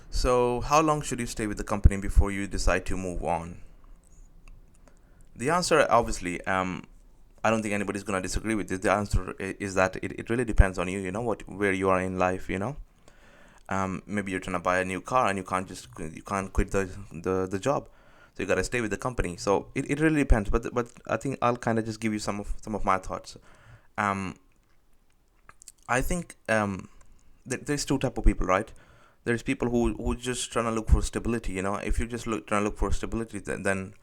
So, how long should you stay with the company before you decide to move on? The answer, obviously, I don't think anybody's gonna disagree with this. The answer is that it really depends on you. You know what, where you are in life. Maybe you're trying to buy a new car and you can't quit the job, so you gotta stay with the company. So it really depends. But I think I'll kind of just give you some of my thoughts. Um, I think there's two type of people, right? There's people who just trying to look for stability. If you just trying to look for stability, then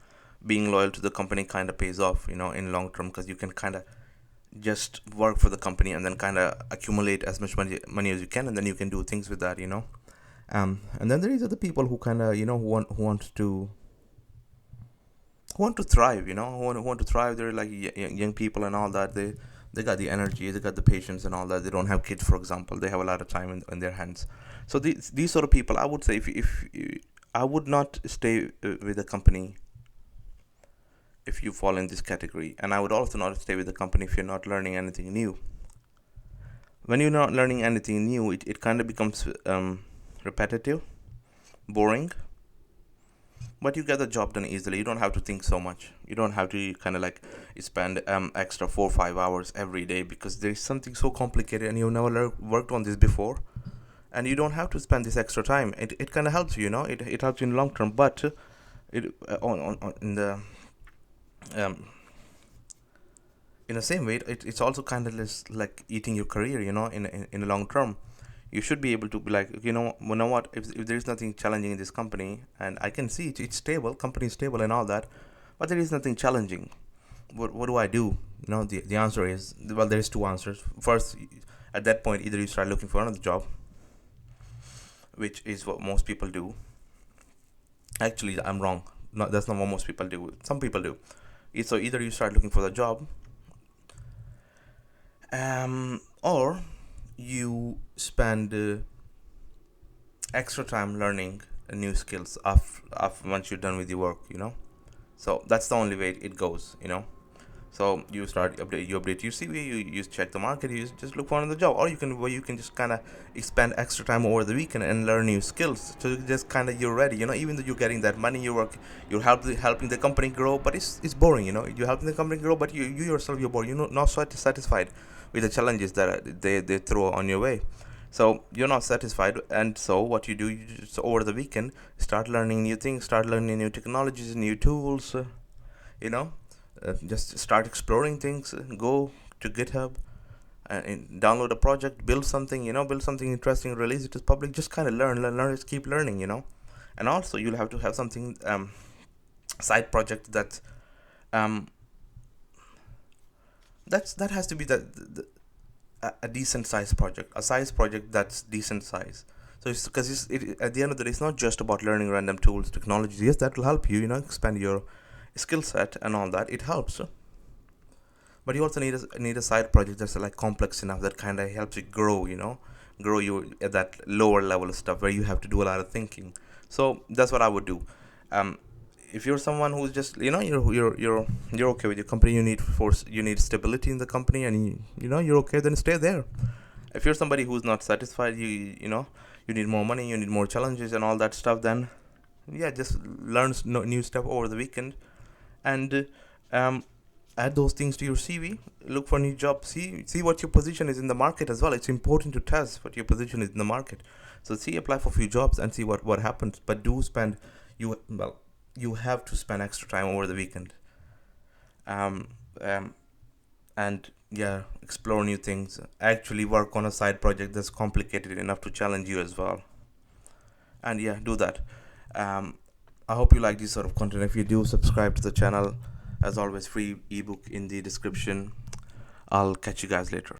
being loyal to the company kind of pays off. In long term, because you can kind of just work for the company and then kind of accumulate as much money as you can, and then you can do things with that. And then there is other people who kind of who want to thrive. Who want to thrive. They're like young people and all that. They got the energy, they got the patience and all that. They don't have kids, for example. They have a lot of time in their hands. So these sort of people, I would say, if I would not stay with a company if you fall in this category, and I would also not stay with the company if you're not learning anything new. When you're not learning anything new, it kind of becomes repetitive, boring, but you get the job done easily. You don't have to think so much. You don't have to kind of like spend extra 4 or 5 hours every day, because there's something so complicated and you've never worked on this before, and you don't have to spend this extra time. It kind of helps you. It helps you in the long term, but it on in the um, in the same way, it's also kind of like eating your career. In the long term, you should be able to be like, what, if there's nothing challenging in this company, and I can see it's stable, company is stable and all that, but there is nothing challenging. What do I do? The answer is, well, there's two answers. First, at that point, either you start looking for another job, which is what most people do. Actually, I'm wrong. No, that's not what most people do. Some people do. So either you start looking for the job, or you spend extra time learning new skills once you're done with your work. So that's the only way it goes. So you update your CV, you check the market, you just look for another job, or you can just kind of spend extra time over the weekend and learn new skills. So just kind of you're ready. Even though you're getting that money, you're helping the company grow, but it's boring. You're helping the company grow, but you yourself, you're bored. You're not satisfied with the challenges that they throw on your way. So you're not satisfied, and so what you do, you just over the weekend start learning new things, start learning new technologies, new tools. You know just start exploring things. Go to GitHub and download a project, build something interesting, release it to public. Just kind of learn, just keep learning. And also you'll have to have something, side project um that has to be a decent size project, a size project that's decent size. So it's because at the end of the day, it's not just about learning random tools, technologies. Yes, that will help you, expand your skill set and all that. It helps, but you also need a side project that's like complex enough that kind of helps you grow. Grow you at that lower level of stuff where you have to do a lot of thinking. So that's what I would do. Um, if you're someone who's just, you're okay with your company, you need stability in the company, and you're okay, then stay there. If you're somebody who's not satisfied, you need more money, you need more challenges and all that stuff, then yeah, just learn new stuff over the weekend, and um, add those things to your CV. Look for new jobs. See what your position is in the market as well. It's important to test what your position is in the market. So apply for a few jobs and see what happens. But do spend you well you have to spend extra time over the weekend. Um, um, and yeah, explore new things. Actually work on a side project that's complicated enough to challenge you as well. And yeah, do that. Um, I hope you like this sort of content. If you do, subscribe to the channel. As always, free ebook in the description. I'll catch you guys later.